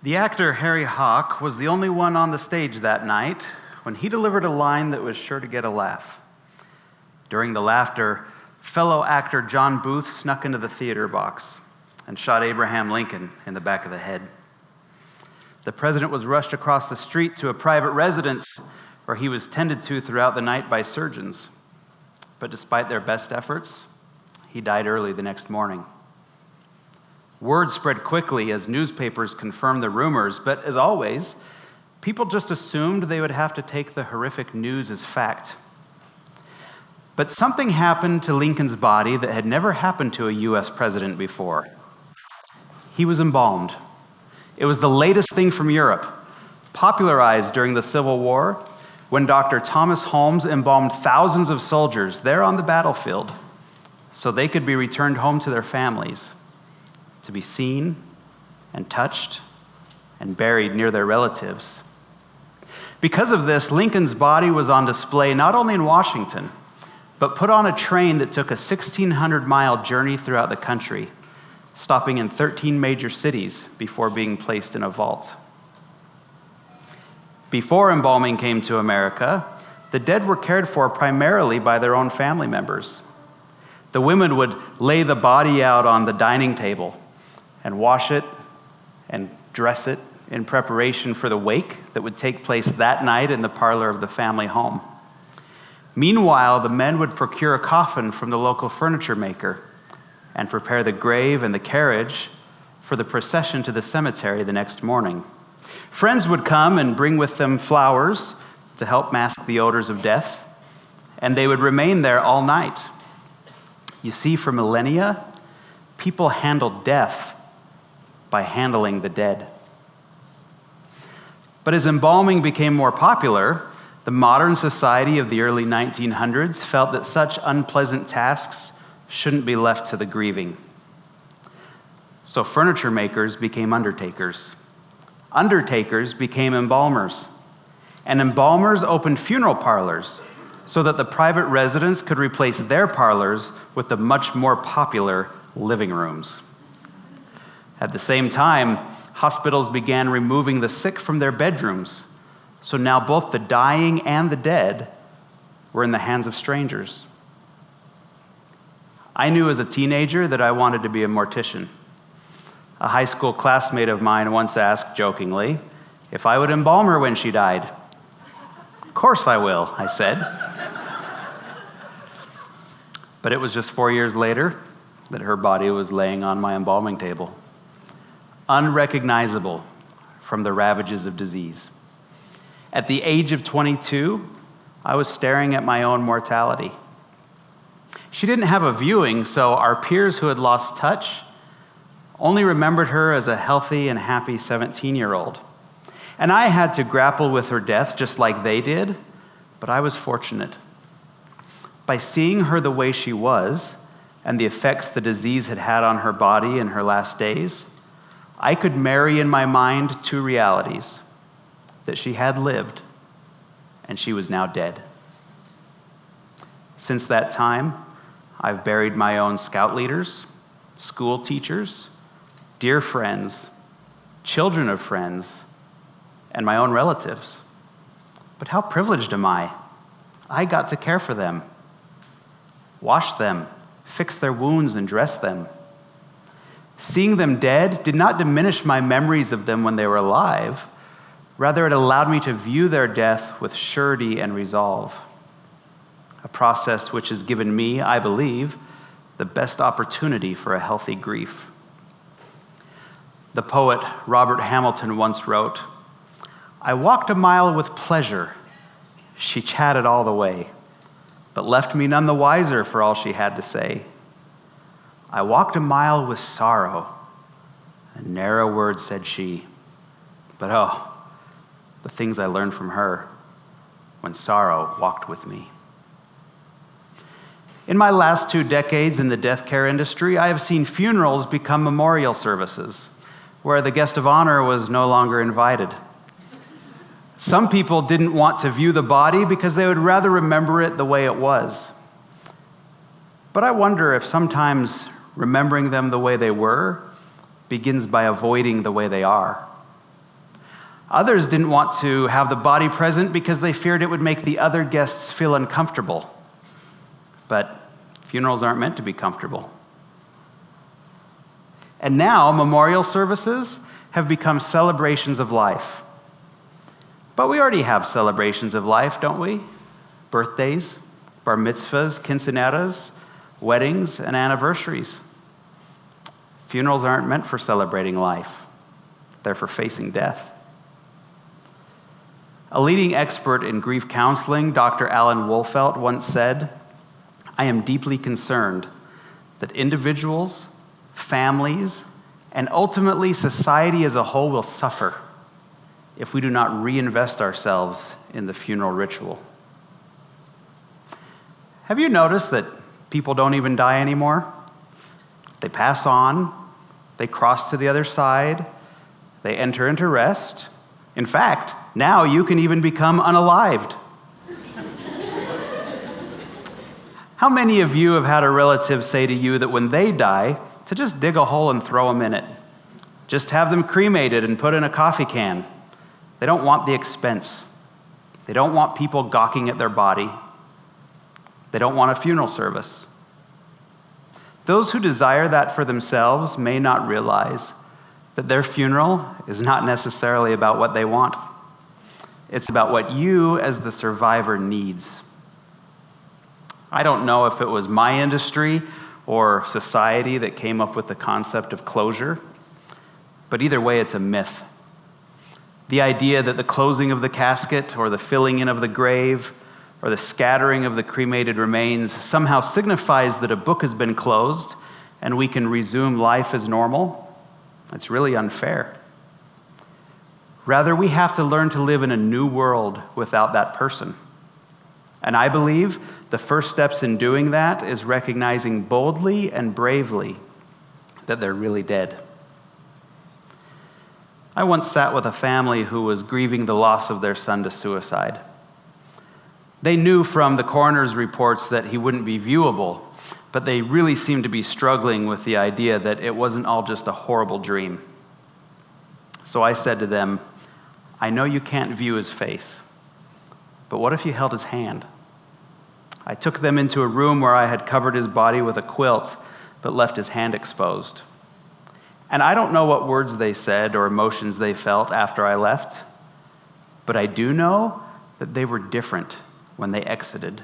The actor Harry Hawk was the only one on the stage that night when he delivered a line that was sure to get a laugh. During the laughter, fellow actor John Booth snuck into the theater box and shot Abraham Lincoln in the back of the head. The president was rushed across the street to a private residence where he was tended to throughout the night by surgeons. But despite their best efforts, he died early the next morning. Word spread quickly as newspapers confirmed the rumors, but as always, people just assumed they would have to take the horrific news as fact. But something happened to Lincoln's body that had never happened to a U.S. president before. He was embalmed. It was the latest thing from Europe, popularized during the Civil War when Dr. Thomas Holmes embalmed thousands of soldiers there on the battlefield so they could be returned home to their families, to be seen and touched and buried near their relatives. Because of this, Lincoln's body was on display not only in Washington, but put on a train that took a 1,600-mile journey throughout the country, stopping in 13 major cities before being placed in a vault. Before embalming came to America, the dead were cared for primarily by their own family members. The women would lay the body out on the dining table and wash it and dress it in preparation for the wake that would take place that night in the parlor of the family home. Meanwhile, the men would procure a coffin from the local furniture maker and prepare the grave and the carriage for the procession to the cemetery the next morning. Friends would come and bring with them flowers to help mask the odors of death, and they would remain there all night. You see, for millennia, people handled death by handling the dead. But as embalming became more popular, the modern society of the early 1900s felt that such unpleasant tasks shouldn't be left to the grieving. So furniture makers became undertakers. Undertakers became embalmers. And embalmers opened funeral parlors so that the private residents could replace their parlors with the much more popular living rooms. At the same time, hospitals began removing the sick from their bedrooms, so now both the dying and the dead were in the hands of strangers. I knew as a teenager that I wanted to be a mortician. A high school classmate of mine once asked jokingly if I would embalm her when she died. "Of course I will," I said. But it was just 4 years later that her body was laying on my embalming table, unrecognizable from the ravages of disease. At the age of 22, I was staring at my own mortality. She didn't have a viewing, so our peers who had lost touch only remembered her as a healthy and happy 17-year-old. And I had to grapple with her death just like they did, but I was fortunate. By seeing her the way she was and the effects the disease had had on her body in her last days, I could marry in my mind two realities: that she had lived and she was now dead. Since that time, I've buried my own scout leaders, school teachers, dear friends, children of friends, and my own relatives. But how privileged am I? I got to care for them, wash them, fix their wounds, and dress them. Seeing them dead did not diminish my memories of them when they were alive. Rather, it allowed me to view their death with surety and resolve, a process which has given me, I believe, the best opportunity for a healthy grief. The poet Robert Hamilton once wrote, "I walked a mile with pleasure. She chatted all the way, but left me none the wiser for all she had to say. I walked a mile with sorrow, a narrow word said she, but oh, the things I learned from her when sorrow walked with me." In my last 2 decades in the death care industry, I have seen funerals become memorial services, where the guest of honor was no longer invited. Some people didn't want to view the body because they would rather remember it the way it was. But I wonder if sometimes remembering them the way they were begins by avoiding the way they are. Others didn't want to have the body present because they feared it would make the other guests feel uncomfortable. But funerals aren't meant to be comfortable. And now memorial services have become celebrations of life. But we already have celebrations of life, don't we? Birthdays, bar mitzvahs, quinceañeras, weddings, and anniversaries. Funerals aren't meant for celebrating life. They're for facing death. A leading expert in grief counseling, Dr. Alan Wolfelt, once said, "I am deeply concerned that individuals, families, and ultimately society as a whole will suffer if we do not reinvest ourselves in the funeral ritual." Have you noticed that people don't even die anymore? They pass on, they cross to the other side, they enter into rest. In fact, now you can even become unalived. How many of you have had a relative say to you that when they die, to just dig a hole and throw them in it? Just have them cremated and put in a coffee can. They don't want the expense. They don't want people gawking at their body. They don't want a funeral service. Those who desire that for themselves may not realize that their funeral is not necessarily about what they want. It's about what you, as the survivor, needs. I don't know if it was my industry or society that came up with the concept of closure, but either way, it's a myth. The idea that the closing of the casket or the filling in of the grave or the scattering of the cremated remains somehow signifies that a book has been closed and we can resume life as normal, it's really unfair. Rather, we have to learn to live in a new world without that person. And I believe the first steps in doing that is recognizing boldly and bravely that they're really dead. I once sat with a family who was grieving the loss of their son to suicide. They knew from the coroner's reports that he wouldn't be viewable, but they really seemed to be struggling with the idea that it wasn't all just a horrible dream. So I said to them, "I know you can't view his face, but what if you held his hand?" I took them into a room where I had covered his body with a quilt, but left his hand exposed. And I don't know what words they said or emotions they felt after I left, but I do know that they were different when they exited.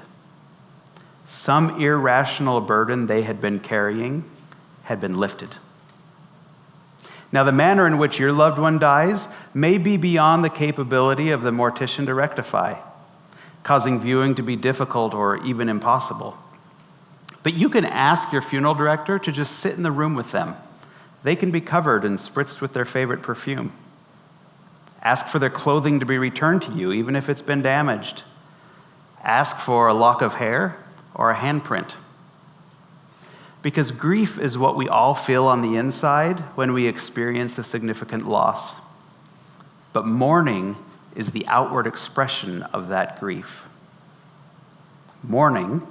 Some irrational burden they had been carrying had been lifted. Now, the manner in which your loved one dies may be beyond the capability of the mortician to rectify, causing viewing to be difficult or even impossible. But you can ask your funeral director to just sit in the room with them. They can be covered and spritzed with their favorite perfume. Ask for their clothing to be returned to you, even if it's been damaged. Ask for a lock of hair or a handprint. Because grief is what we all feel on the inside when we experience a significant loss. But mourning is the outward expression of that grief. Mourning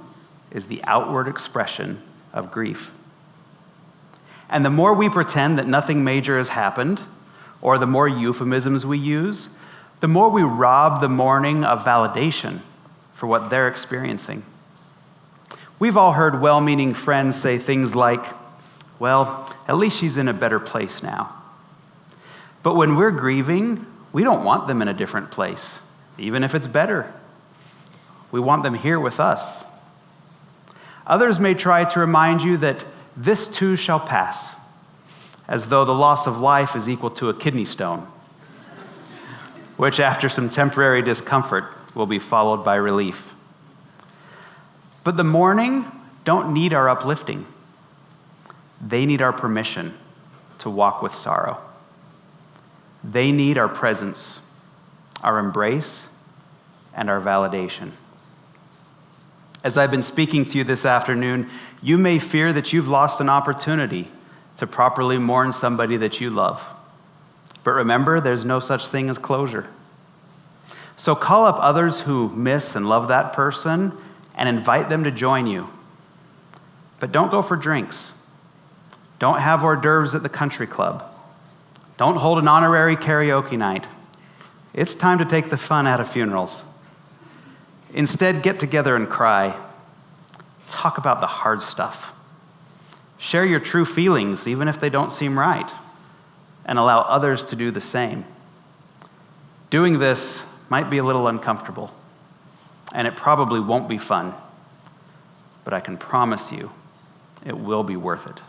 is the outward expression of grief. And the more we pretend that nothing major has happened, or the more euphemisms we use, the more we rob the mourning of validation for what they're experiencing. We've all heard well-meaning friends say things like, "Well, at least she's in a better place now." But when we're grieving, we don't want them in a different place, even if it's better. We want them here with us. Others may try to remind you that this too shall pass, as though the loss of life is equal to a kidney stone, which after some temporary discomfort will be followed by relief. But the mourning don't need our uplifting. They need our permission to walk with sorrow. They need our presence, our embrace, and our validation. As I've been speaking to you this afternoon, you may fear that you've lost an opportunity to properly mourn somebody that you love. But remember, there's no such thing as closure. So call up others who miss and love that person and invite them to join you. But don't go for drinks. Don't have hors d'oeuvres at the country club. Don't hold an honorary karaoke night. It's time to take the fun out of funerals. Instead, get together and cry. Talk about the hard stuff. Share your true feelings, even if they don't seem right, and allow others to do the same. Doing this might be a little uncomfortable, and it probably won't be fun, but I can promise you it will be worth it.